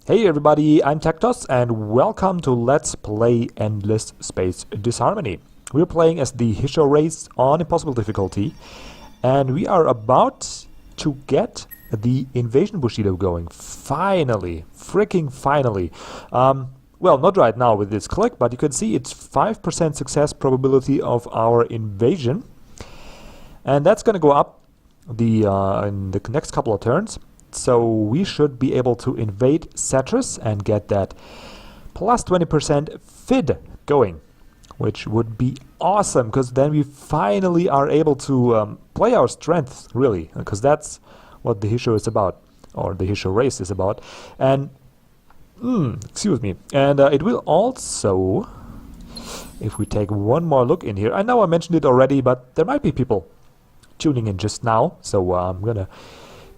Hey everybody, I'm TecToss and welcome to Let's Play Endless Space Disharmony. We're playing as the Hissho race on impossible difficulty and we are about to get the invasion Bushido going. Finally, freaking finally. Well, not right now with this click, but you can see it's 5% success probability of our invasion. And that's going to go up in the next couple of turns. So we should be able to invade Cetrus and get that plus 20% FID going, which would be awesome, because then we finally are able to play our strengths, really, because that's what the Hissho is about, or the Hissho race is about. And, excuse me, and it will also, if we take one more look in here, I know I mentioned it already, but there might be people tuning in just now, so I'm gonna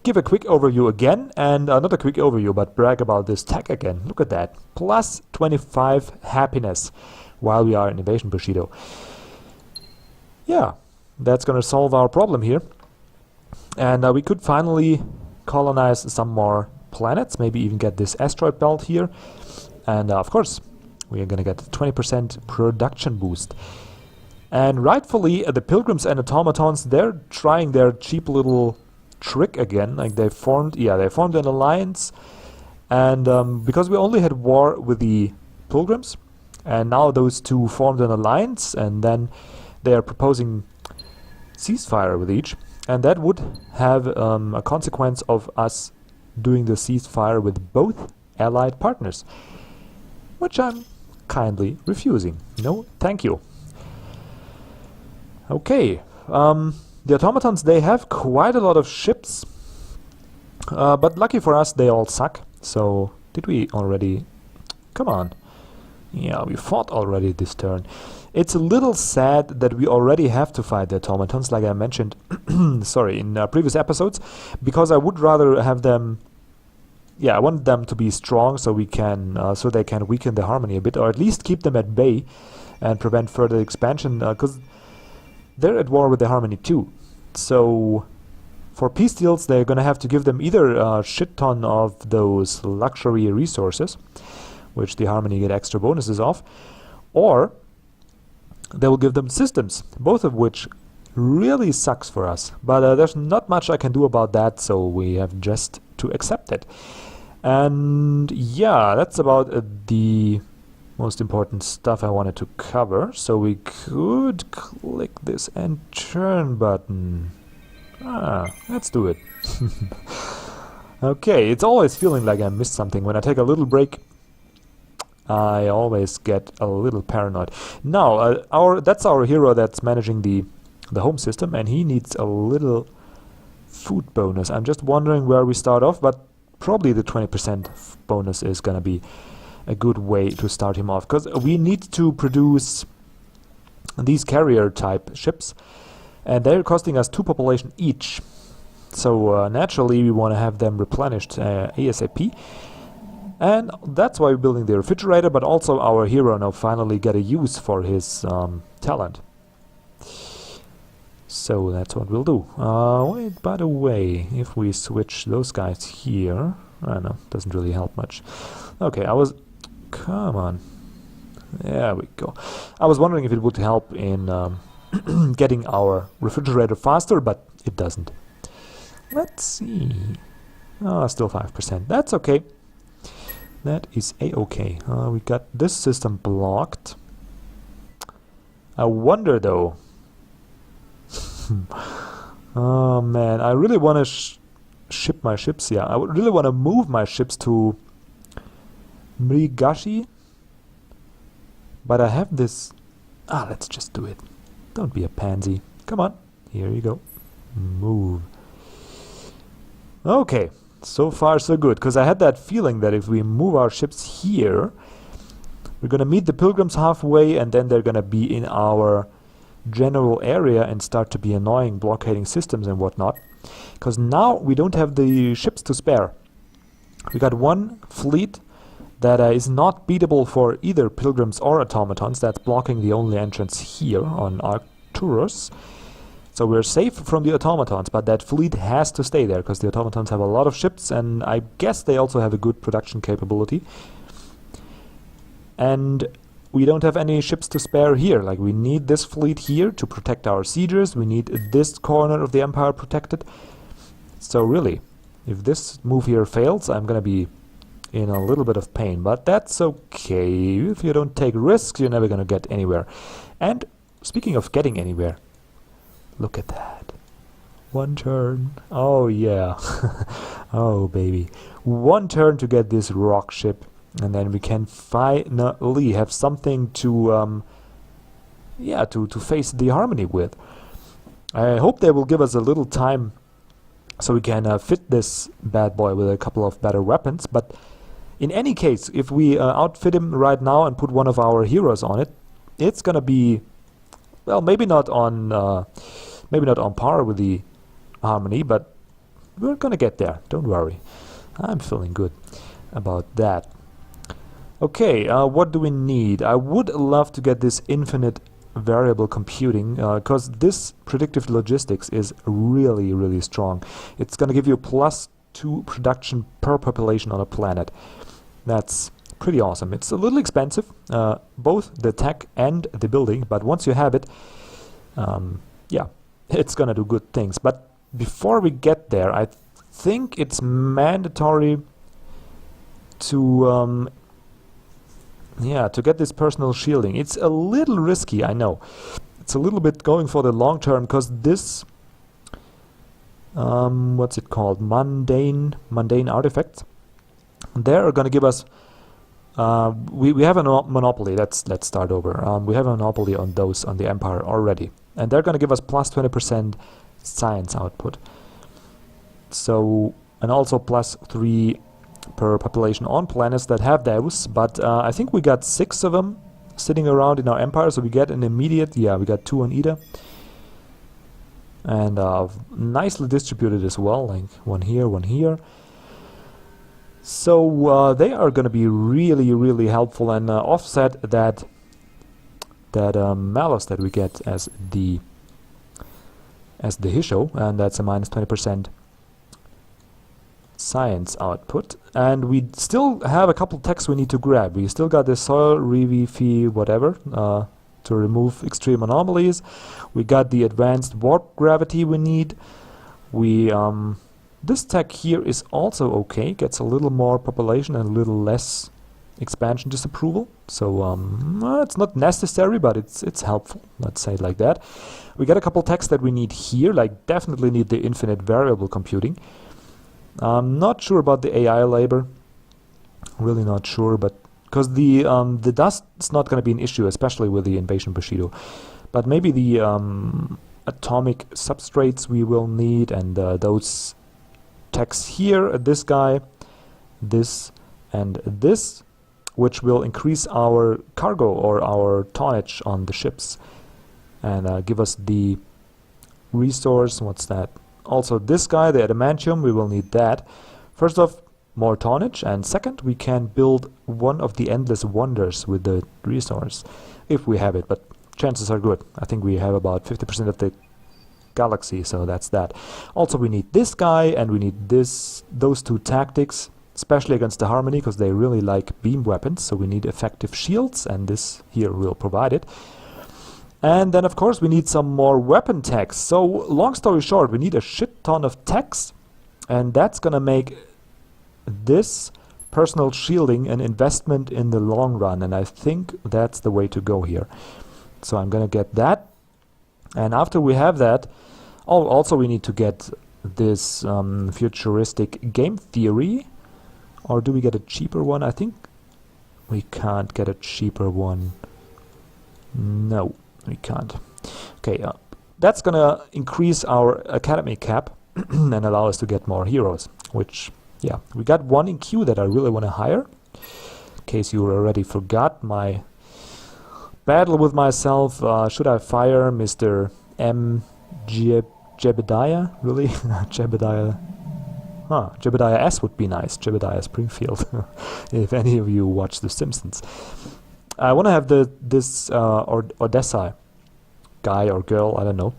give a quick overview again, and not a quick overview, but brag about this tech again. Look at that. Plus 25 happiness while we are in Invasion Bushido. Yeah, that's going to solve our problem here. And we could finally colonize some more planets, maybe even get this asteroid belt here. And of course, we are going to get a 20% production boost. And rightfully, the Pilgrims and Automatons, they're trying their cheap little trick again. Like they formed an alliance, and because we only had war with the Pilgrims, and now those two formed an alliance, and then they are proposing ceasefire with each, and that would have a consequence of us doing the ceasefire with both allied partners, which I'm kindly refusing. No, thank you. Okay. The automatons, they have quite a lot of ships, but lucky for us, they all suck. So, did we already? Come on. Yeah, we fought already this turn. It's a little sad that we already have to fight the automatons, like I mentioned, sorry, in previous episodes, because I would rather have them. Yeah, I want them to be strong, so we can, so they can weaken the harmony a bit, or at least keep them at bay and prevent further expansion, because they're at war with the Harmony too. So for peace deals, they're going to have to give them either a shit ton of those luxury resources, which the Harmony get extra bonuses of, or they will give them systems, both of which really sucks for us. But there's not much I can do about that, so we have just to accept it. And yeah, that's about the most important stuff I wanted to cover. So we could click this and turn button. Let's do it. Okay, it's always feeling like I missed something. When I take a little break, I always get a little paranoid. Now, that's our hero that's managing the home system, and he needs a little food bonus. I'm just wondering where we start off, but probably the 20% bonus is gonna be a good way to start him off, because we need to produce these carrier type ships, and they're costing us 2 population each, so naturally we want to have them replenished ASAP, and that's why we're building the refrigerator, but also our hero now finally get a use for his talent. So that's what we'll do. Wait, by the way, if we switch those guys here, I don't know, doesn't really help much. Okay, come on. There we go. I was wondering if it would help in getting our refrigerator faster, but it doesn't. Let's see. Still 5%. That's okay. That is a-okay. We got this system blocked. I wonder, though. Oh, man. I really want to ship my ships. Yeah, I would really want to move my ships to Mrigashi, but I have this. Let's just do it. Don't be a pansy. Come on, here you go. Move. Okay, so far so good, because I had that feeling that if we move our ships here, we're gonna meet the Pilgrims halfway, and then they're gonna be in our general area and start to be annoying, blockading systems and whatnot, because now we don't have the ships to spare. We got one fleet that is not beatable for either Pilgrims or Automatons. That's blocking the only entrance here on Arcturus. So we're safe from the automatons, but that fleet has to stay there because the automatons have a lot of ships, and I guess they also have a good production capability. And we don't have any ships to spare here. Like, we need this fleet here to protect our siegers. We need this corner of the empire protected. So really, if this move here fails, I'm gonna be in a little bit of pain, but that's okay. If you don't take risks, you're never gonna get anywhere. And speaking of getting anywhere, look at that. One turn. Oh yeah. Oh baby. One turn to get this rock ship, and then we can finally have something to to face the Harmony with. I hope they will give us a little time so we can fit this bad boy with a couple of better weapons, but in any case, if we outfit him right now and put one of our heroes on it, it's gonna be, well, maybe not on par with the Harmony, but we're gonna get there. Don't worry. I'm feeling good about that. Okay, what do we need? I would love to get this infinite variable computing, because this predictive logistics is really, really strong. It's gonna give you +2 production per population on a planet. That's pretty awesome. It's a little expensive, both the tech and the building, but once you have it, yeah, it's gonna do good things. But before we get there, I think it's mandatory to to get this personal shielding. It's a little risky, I know. It's a little bit going for the long term, because this what's it called, mundane artifacts, they're going to give us we have a monopoly. Let's start over. We have a monopoly on those on the Empire already, and they're going to give us +20% science output. So, and also +3 per population on planets that have those, but I think we got 6 of them sitting around in our empire, so we get an immediate, yeah, we got 2 on Ida, and nicely distributed as well, like one here. So they are going to be really, really helpful and offset that malice that we get as the Hissho, and that's a -20% science output. And we still have a couple techs we need to grab. We still got the soil revify whatever to remove extreme anomalies. We got the advanced warp gravity we need. We this tech here is also okay, gets a little more population and a little less expansion disapproval. So it's not necessary, but it's helpful, let's say it like that. We got a couple techs that we need here, like definitely need the infinite variable computing. I'm not sure about the AI labor, really not sure, but because the dust is not going to be an issue, especially with the invasion Bushido. But maybe the atomic substrates we will need, and those techs here, this guy, this, and this, which will increase our cargo or our tonnage on the ships and give us the resource. What's that? Also this guy, the adamantium, we will need that. First off, more tonnage, and second, we can build one of the endless wonders with the resource, if we have it, but chances are good. I think we have about 50% of the galaxy, so that's that. Also, we need this guy, and we need those 2 tactics, especially against the Harmony, because they really like beam weapons, so we need effective shields, and this here will provide it. And then, of course, we need some more weapon techs. So, long story short, we need a shit ton of techs, and that's gonna make this personal shielding an investment in the long run, and I think that's the way to go here. So I'm gonna get that, and after we have that, also we need to get this futuristic game theory. Or do we get a cheaper one? I think we can't get a cheaper one. No, we can't. Okay, that's gonna increase our academy cap and allow us to get more heroes, which, yeah, we got 1 in queue that I really want to hire. In case you already forgot my battle with myself, should I fire Mr. M. Jebediah? Really? Jebediah? Huh, Jebediah S would be nice. Jebediah Springfield. If any of you watch The Simpsons. I want to have this Odessa guy or girl, I don't know.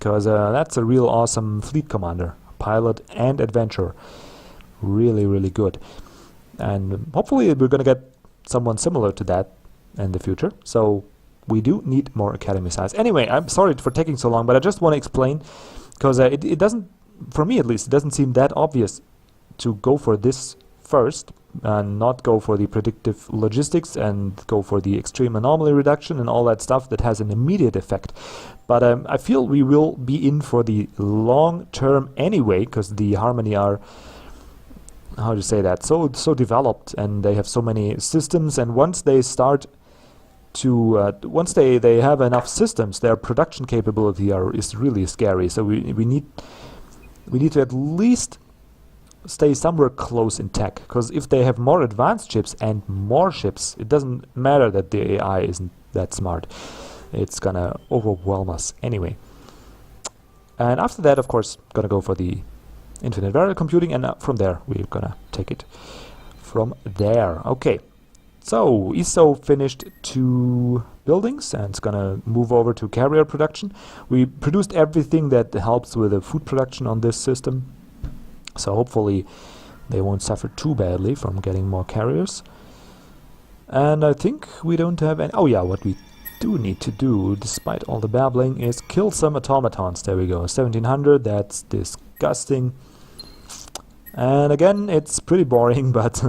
because that's a real awesome fleet commander, pilot and adventurer. Really, really good. And hopefully we're going to get someone similar to that in the future. So we do need more academy size. Anyway, I'm sorry for taking so long, but I just want to explain, because it doesn't, for me at least, it doesn't seem that obvious to go for this first and not go for the predictive logistics and go for the extreme anomaly reduction and all that stuff that has an immediate effect. But I feel we will be in for the long term anyway, because the Harmony are, how to say that, so developed, and they have so many systems, and once they start to once they have enough systems, their production capability is really scary. So we need to at least stay somewhere close in tech, because if they have more advanced chips and more ships, it doesn't matter that the AI isn't that smart. It's gonna overwhelm us anyway. And after that, of course, gonna go for the infinite variable computing, and from there we're gonna take it from there. Okay, so Hissho finished 2 buildings and it's gonna move over to carrier production. We produced everything that helps with the food production on this system, so hopefully they won't suffer too badly from getting more carriers. And I think we don't have any... Oh yeah, what we do need to do, despite all the babbling, is kill some automatons. There we go, 1700, that's disgusting. And again, it's pretty boring, but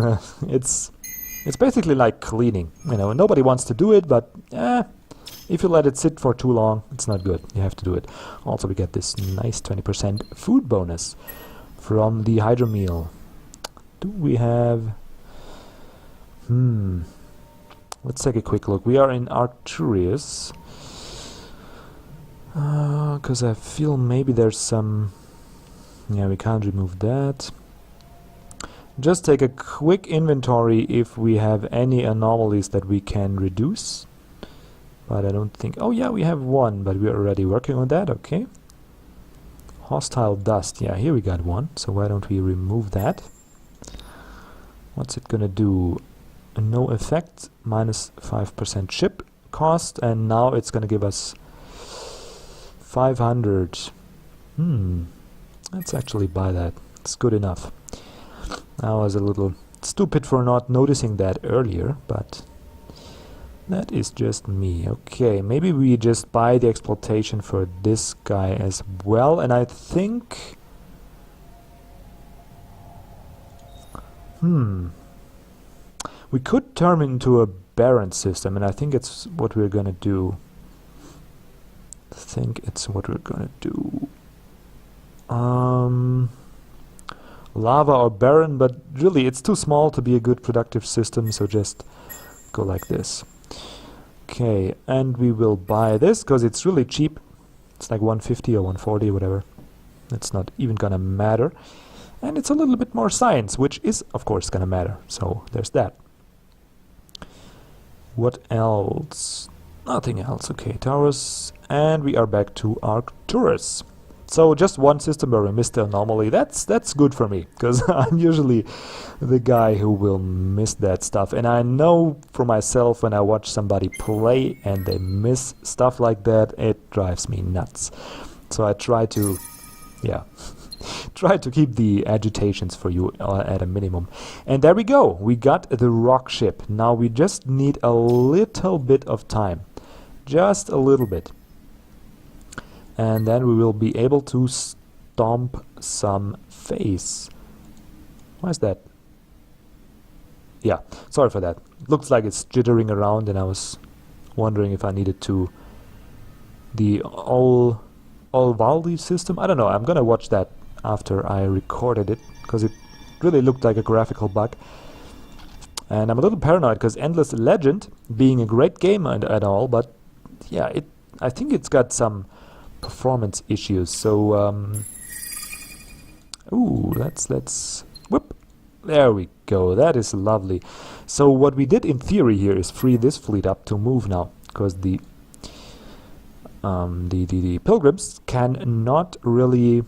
it's basically like cleaning. You know, nobody wants to do it, but if you let it sit for too long, it's not good. You have to do it. Also, we get this nice 20% food bonus from the hydro meal. Do we have... Let's take a quick look. We are in Arcturus. Because I feel maybe there's some... Yeah, we can't remove that. Just take a quick inventory if we have any anomalies that we can reduce. But I don't think... Oh yeah, we have one, but we're already working on that. Okay. Hostile dust. Yeah, here we got one. So why don't we remove that? What's it gonna do? No effect, minus 5% ship cost, and now it's gonna give us 500. Let's actually buy that. It's good enough. I was a little stupid for not noticing that earlier, but that is just me. Okay, maybe we just buy the exploitation for this guy as well, and I think... We could turn into a Baron system, and I think it's what we're gonna do. Lava or Baron, but really it's too small to be a good productive system, so just go like this. Okay, and we will buy this because it's really cheap. It's like 150 or 140, whatever. It's not even gonna matter. And it's a little bit more science, which is of course gonna matter. So there's that. What else? Nothing else. Okay, Taurus, and we are back to Arcturus. So just one system where we missed the anomaly. That's good for me, because I'm usually the guy who will miss that stuff. And I know for myself, when I watch somebody play and they miss stuff like that, it drives me nuts. So I try to, try to keep the agitations for you at a minimum. And there we go. We got the rock ship. Now we just need a little bit of time. Just a little bit. And then we will be able to stomp some face. Why is that? Yeah, sorry for that. Looks like it's jittering around, and I was wondering if I needed to... The All-Valdi system? I don't know, I'm gonna watch that after I recorded it, because it really looked like a graphical bug. And I'm a little paranoid, because Endless Legend, being a great game and all, but yeah, I think it's got some performance issues. So let's whoop, there we go. That is lovely. So what we did in theory here is free this fleet up to move now, because the pilgrims can not really,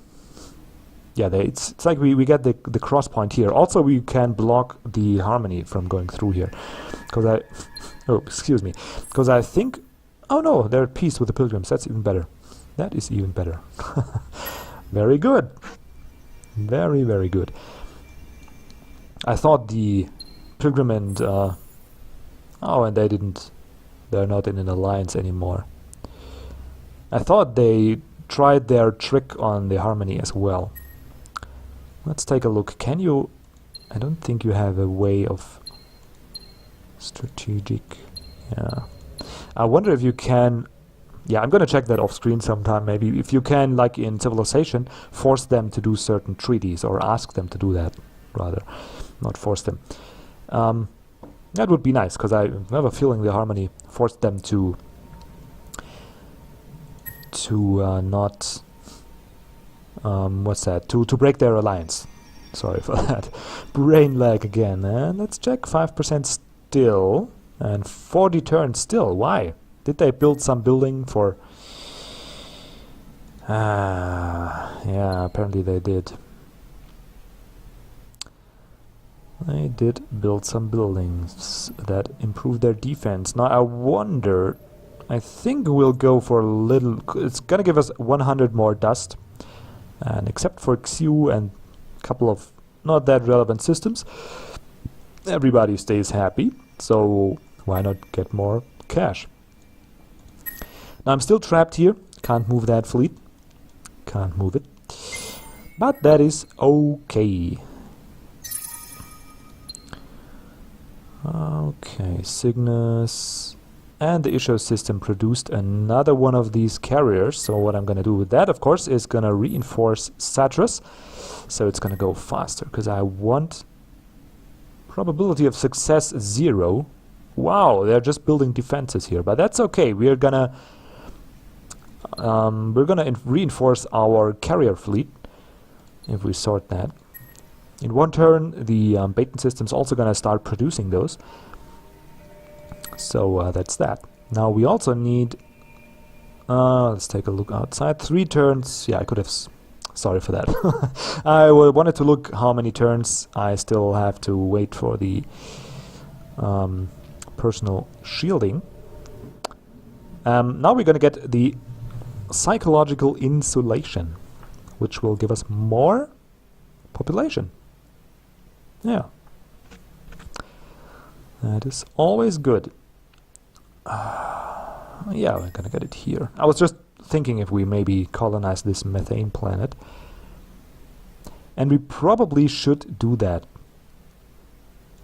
it's like we get the cross point here. Also we can block the Harmony from going through here, because because I think, oh no, they're at peace with the pilgrims. That's even better. That is even better. Very good. Very, very good. I thought the Pilgrim and... oh, and they're not in an alliance anymore. I thought they tried their trick on the harmony as well. Let's take a look. Can you... I don't think you have a way of... strategic... Yeah. I wonder if you can... Yeah, I'm gonna check that off screen sometime, maybe. If you can, like in Civilization, force them to do certain treaties, or ask them to do that, rather. Not force them. That would be nice, because I have a feeling the Harmony forced them to not... what's that? To break their alliance. Sorry for that. Brain lag again. And let's check. 5% still. And 40 turns still. Why? Did they build some building for... yeah, apparently they did. They did build some buildings that improve their defense. Now I wonder... I think we'll go for a little... It's gonna give us 100 more dust. And except for Xiu and a couple of not that relevant systems, everybody stays happy. So why not get more cash? Now I'm still trapped here. Can't move that fleet. Can't move it. But that is okay. Okay, Cygnus. And the Hissho system produced another one of these carriers. So what I'm going to do with that, of course, is going to reinforce Satras. So it's going to go faster, because I want probability of success 0. Wow, they're just building defenses here, but that's okay. We're gonna reinforce our carrier fleet if we sort that. In one turn, the Baton system's also gonna start producing those. So that's that. Now we also need... let's take a look outside. 3 turns. Yeah, I could have... Sorry for that. I wanted to look how many turns I still have to wait for the personal shielding. Now we're going to get the psychological insulation, which will give us more population. Yeah. That is always good. Yeah, we're gonna get it here. I was just thinking if we maybe colonize this methane planet. And we probably should do that.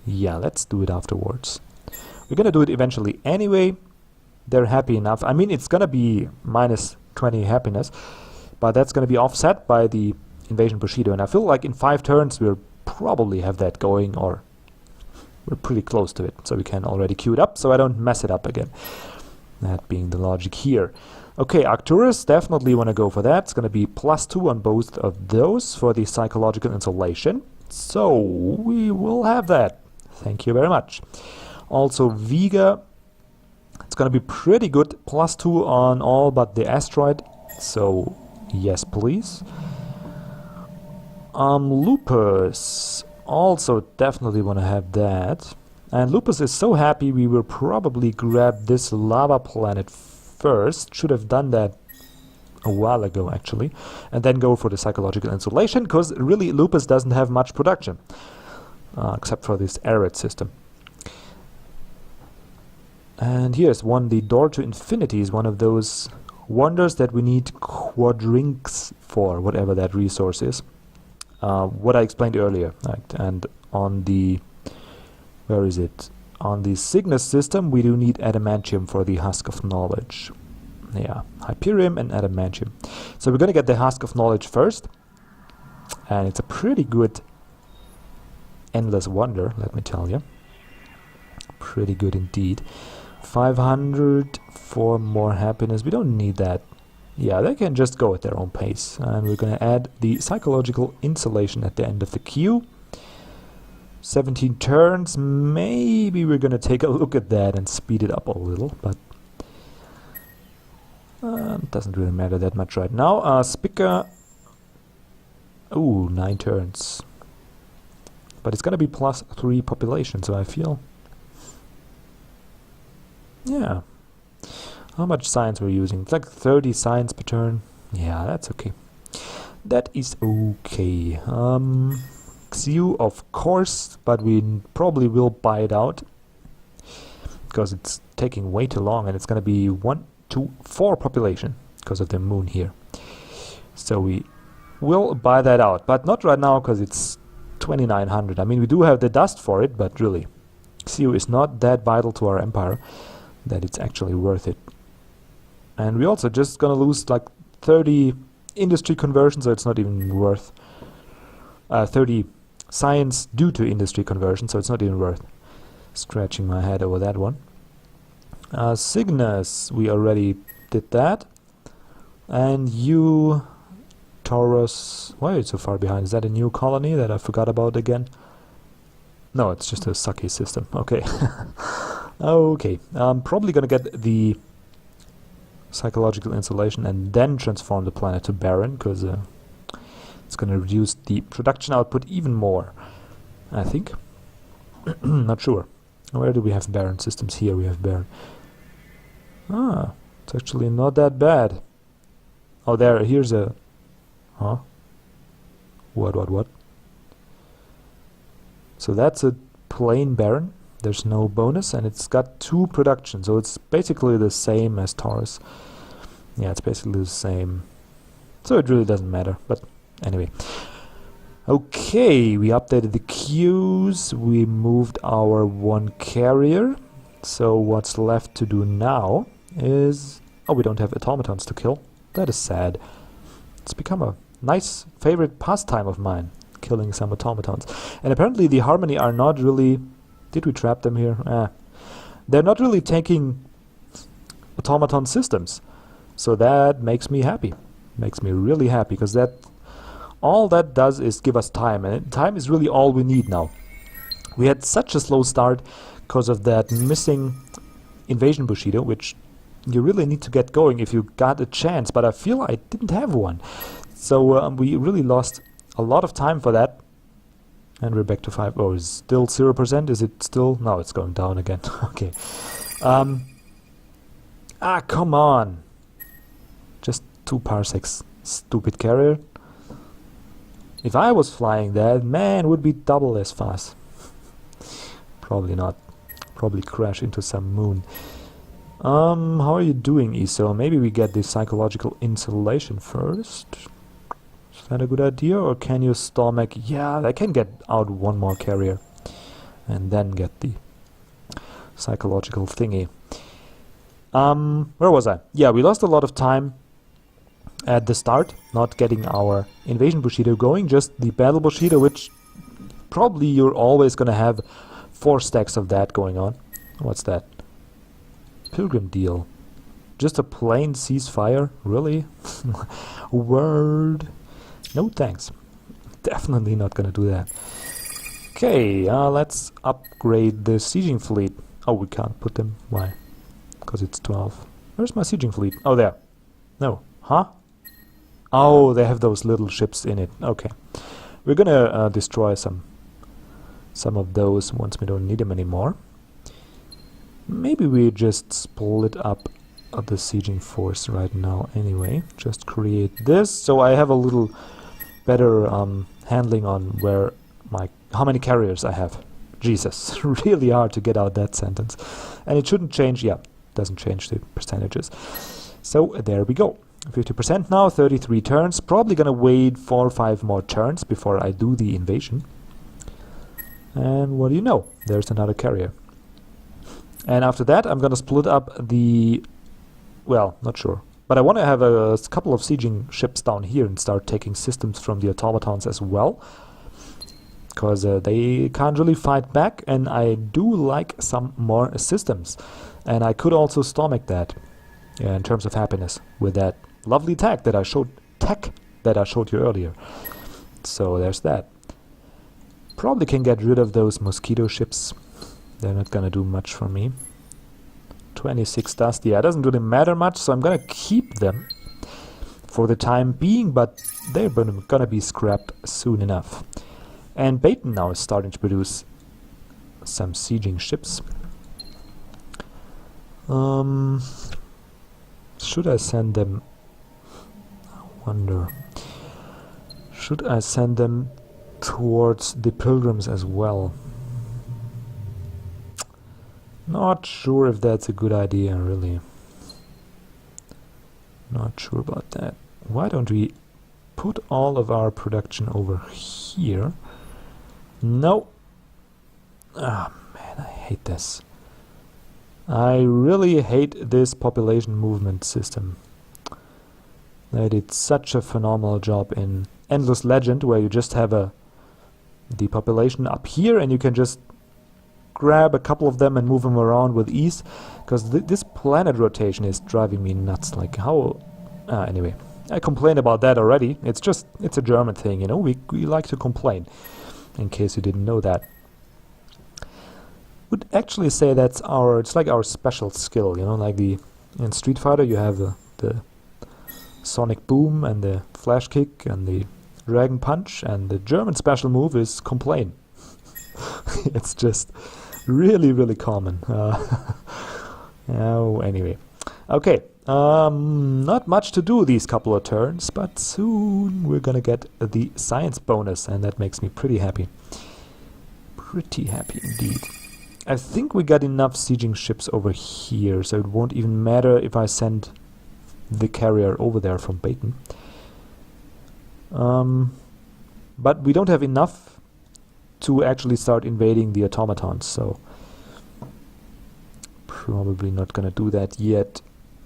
Yeah, let's do it afterwards. We're gonna do it eventually anyway. They're happy enough. I mean, it's gonna be minus 20 happiness, but that's gonna be offset by the invasion Bushido. And I feel like in 5 turns we'll probably have that going, or we're pretty close to it. So we can already queue it up so I don't mess it up again. That being the logic here. Okay, Arcturus, definitely want to go for that. It's going to be +2 on both of those for the psychological insulation. So we will have that. Thank you very much. Also Vega, it's going to be pretty good. +2 on all but the asteroid. So yes, please. Lupus, also definitely want to have that. And Lupus is so happy we will probably grab this lava planet first. Should have done that a while ago, actually. And then go for the psychological insulation, because really Lupus doesn't have much production. Except for this arid system. And here's one, the Door to Infinity is one of those wonders that we need quadrinks for, whatever that resource is. What I explained earlier. Right? And on the... Where is it? On the Cygnus system, we do need adamantium for the Husk of Knowledge. Yeah, Hyperium and adamantium. So we're going to get the Husk of Knowledge first. And it's a pretty good endless wonder, let me tell you. Pretty good indeed. 500 for more happiness. We don't need that. Yeah, they can just go at their own pace. And we're going to add the psychological insulation at the end of the queue. 17 turns, maybe we're gonna take a look at that and speed it up a little, but doesn't really matter that much right now. Spica, ooh, 9 turns, but it's gonna be +3 population, so I feel, yeah, How much science we're using? It's like 30 science per turn. Yeah, that's okay. That is okay. Xiu, of course, but we probably will buy it out because it's taking way too long, and it's going to be 1, 2, 4 population because of the moon here. So we will buy that out, but not right now because it's 2900. I mean, we do have the dust for it, but really, Xiu is not that vital to our empire that it's actually worth it. And we're also just gonna lose like 30 industry conversion, so it's not even worth 30 science due to industry conversion, so it's not even worth scratching my head over that one. Cygnus, we already did that. And you, Taurus, why are you so far behind? Is that a new colony that I forgot about again? No, it's just a sucky system. Okay. Okay, I'm probably gonna get the psychological insulation and then transform the planet to barren, because it's gonna reduce the production output even more, I think. Not sure. Where do we have barren systems? Here we have barren. Ah, it's actually not that bad. Oh, here's a... Huh? What? So that's a plain barren. There's no bonus, and it's got 2 production, so it's basically the same as Taurus. Yeah, it's basically the same. So it really doesn't matter, but anyway. Okay, we updated the queues, we moved our 1 carrier. So what's left to do now is... Oh, we don't have automatons to kill. That is sad. It's become a nice favorite pastime of mine, killing some automatons. And apparently the Harmony are not really... Did we trap them here? They're not really taking automaton systems. So that makes me happy. Makes me really happy, because that all that does is give us time, and time is really all we need now. We had such a slow start because of that missing invasion Bushido, which you really need to get going if you got a chance, but I feel I didn't have one. So we really lost a lot of time for that. And we're back to 5. Oh, is still 0%? Is it still? No, it's going down again. Okay. Come on. Just 2 parsecs. Stupid carrier. If I was flying that, man, would be double as fast. Probably not. Probably crash into some moon. How are you doing, Hissho? Maybe we get the psychological insulation first. Is that a good idea, or can you stomach? Yeah, I can get out 1 more carrier and then get the psychological thingy. Where was I? Yeah, we lost a lot of time at the start, not getting our invasion Bushido going, just the battle Bushido, which probably you're always gonna have 4 stacks of that going on. What's that? Pilgrim deal. Just a plain ceasefire? Really? Word. No thanks. Definitely not gonna do that. Okay, let's upgrade the sieging fleet. Oh, we can't put them. Why? Because it's 12. Where's my sieging fleet? Oh, there. No. Huh? Oh, they have those little ships in it. Okay. We're gonna destroy some of those once we don't need them anymore. Maybe we just split up the sieging force right now anyway. Just create this, so I have a little better handling on how many carriers I have. Jesus, really hard to get out that sentence. And it shouldn't change, yeah, doesn't change the percentages. So there we go. 50% now, 33 turns. Probably gonna wait 4 or 5 more turns before I do the invasion. And what do you know? There's another carrier. And after that, I'm gonna split up the... Well, not sure. But I want to have a couple of sieging ships down here and start taking systems from the automatons as well. Because they can't really fight back, and I do like some more systems. And I could also stomach that in terms of happiness with that lovely tech that I showed you earlier. So there's that. Probably can get rid of those mosquito ships. They're not gonna do much for me. 26 dust, yeah, it doesn't really matter much, so I'm gonna keep them for the time being, but they're gonna be scrapped soon enough. And Baton now is starting to produce some sieging ships. should I send them? I wonder. Should I send them towards the pilgrims as well? Not sure if that's a good idea, really. Not sure about that. Why don't we put all of our production over here? No. Ah, man, I hate this. I really hate this population movement system. They did such a phenomenal job in Endless Legend, where you just have the population up here and you can just grab a couple of them and move them around with ease, because this planet rotation is driving me nuts. Like, how... anyway, I complained about that already. It's a German thing, you know, we like to complain, in case you didn't know that. Would actually say that's it's like our special skill, you know, like in Street Fighter you have the Sonic Boom and the Flash Kick and the Dragon Punch, and the German special move is Complain. It's just really, really common. Oh, anyway. Okay, not much to do these couple of turns, but soon we're gonna get the science bonus, and that makes me pretty happy. Pretty happy indeed. I think we got enough sieging ships over here, so it won't even matter if I send the carrier over there from Baton. But we don't have enough to actually start invading the automatons, so probably not gonna do that yet.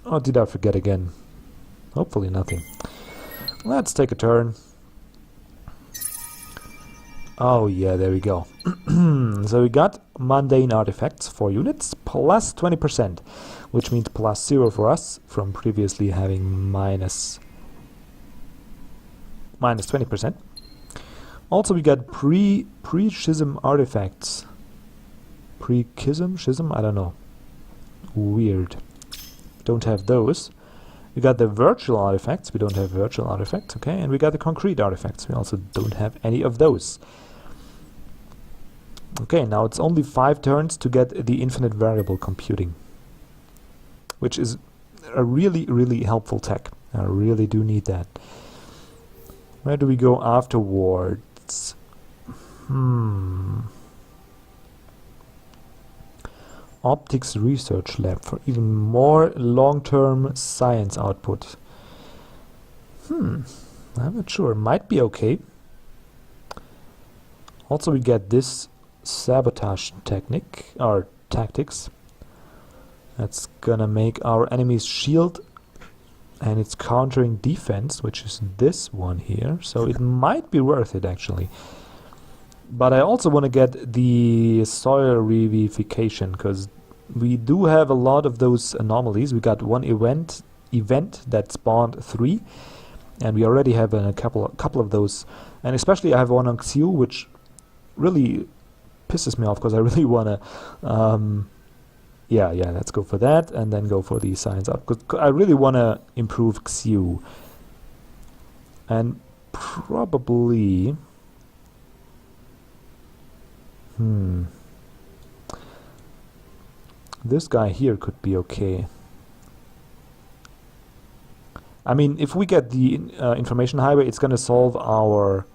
Or did I forget again? Hopefully nothing. Let's take a turn. Oh yeah, there we go. So we got mundane artifacts, 4 units, plus 20%, which means plus 0 for us, from previously having minus 20%. Also we got pre-schism artifacts. Schism? I don't know. Weird. Don't have those. We got the virtual artifacts. We don't have virtual artifacts, okay? And we got the concrete artifacts. We also don't have any of those. Okay, now it's only 5 turns to get the infinite variable computing, which is a really, really helpful tech. I really do need that. Where do we go afterwards? Optics Research Lab for even more long-term science output. I'm not sure. Might be okay. Also, we get this sabotage technique, or tactics. That's gonna make our enemy's shield, and it's countering defense, which is this one here. So it might be worth it, actually. But I also want to get the soil revivification, because we do have a lot of those anomalies. We got one event that spawned 3, and we already have a couple of those. And especially I have one on Xiu, which really pisses me off, because I really want to yeah, let's go for that, and then go for the science up, because I really want to improve Xiu. And probably this guy here could be okay. I mean, if we get the information highway, it's gonna solve our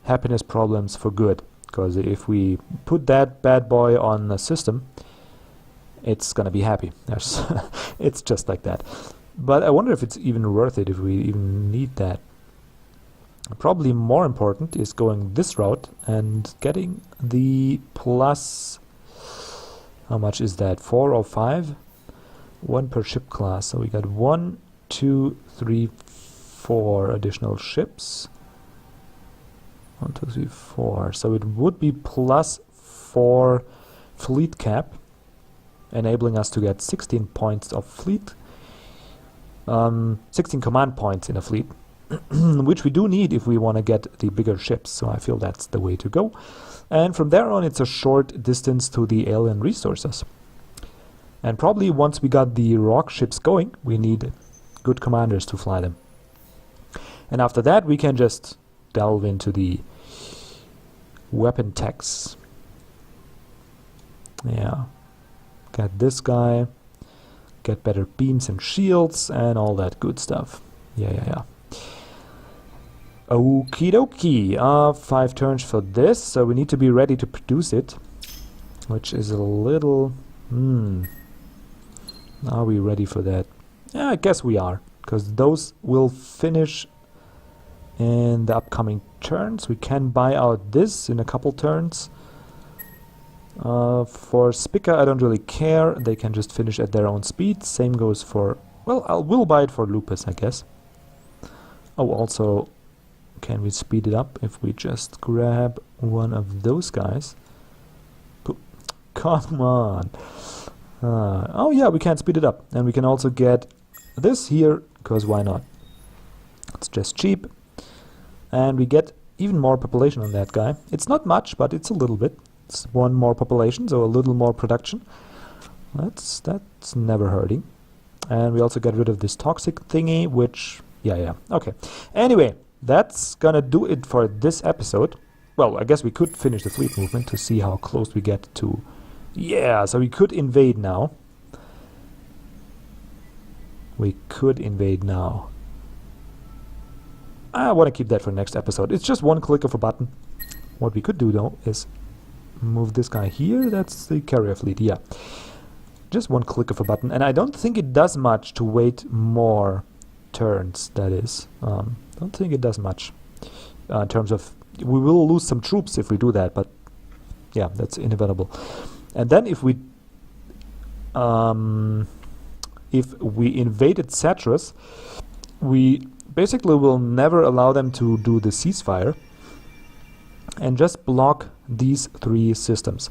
happiness problems for good, because if we put that bad boy on the system, it's gonna be happy. It's just like that. But I wonder if it's even worth it, if we even need that. Probably more important is going this route and getting the plus... How much is that? 4 or 5? 1 per ship class. So we got 1, 2, 3, 4 additional ships. 1, 2, 3, 4. So it would be plus 4 fleet cap, enabling us to get 16 points of fleet. 16 command points in a fleet, which we do need if we want to get the bigger ships. So I feel that's the way to go. And from there on, it's a short distance to the alien resources. And probably once we got the rock ships going, we need good commanders to fly them. And after that, we can just delve into the weapon techs. Yeah. Got this guy. get better beams and shields and all that good stuff. Yeah. Okie dokie. 5 turns for this, so we need to be ready to produce it, which is a little... Are we ready for that? Yeah, I guess we are, because those will finish in the upcoming turns. We can buy out this in a couple turns. For Spica, I don't really care. They can just finish at their own speed. Same goes for... Well, we'll buy it for Lupus, I guess. Oh, also, can we speed it up if we just grab one of those guys? Come on. Oh yeah, we can speed it up. And we can also get this here, because why not? It's just cheap. And we get even more population on that guy. It's not much, but it's a little bit. It's 1 more population, so a little more production. That's never hurting. And we also get rid of this toxic thingy, which... Yeah. Okay. Anyway, that's gonna do it for this episode. Well, I guess we could finish the fleet movement to see how close we get to... Yeah, so we could invade now. I want to keep that for next episode. It's just 1 click of a button. What we could do, though, is move this guy here. That's the carrier fleet, yeah. Just 1 click of a button. And I don't think it does much to wait more turns, that is. Don't think it does much. In terms of... We will lose some troops if we do that, but... Yeah, that's inevitable. And then if we invaded Cetrus, we basically will never allow them to do the ceasefire and just block these 3 systems.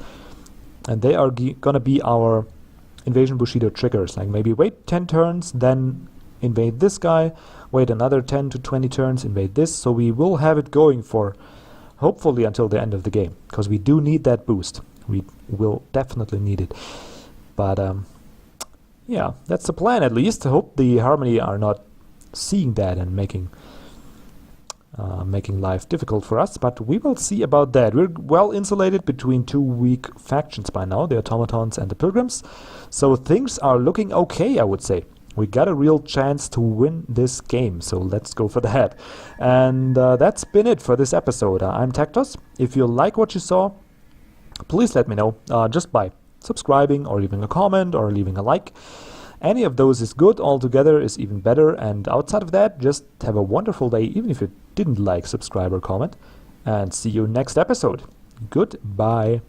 And they are gonna be our invasion Bushido triggers. Like maybe wait 10 turns, then invade this guy, wait another 10 to 20 turns, invade this. So we will have it going for hopefully until the end of the game, because we do need that boost. We will definitely need it. But yeah, that's the plan at least. I hope the Harmony are not seeing that and making life difficult for us, but we will see about that. We're well insulated between 2 weak factions by now, the Automatons and the Pilgrims, so things are looking okay, I would say. We got a real chance to win this game, so let's go for that. And that's been it for this episode. I'm TecToss. If you like what you saw, please let me know, just by subscribing or leaving a comment or leaving a like. Any of those is good, altogether is even better, and outside of that, just have a wonderful day, even if you didn't like, subscribe or comment, and see you next episode. Goodbye.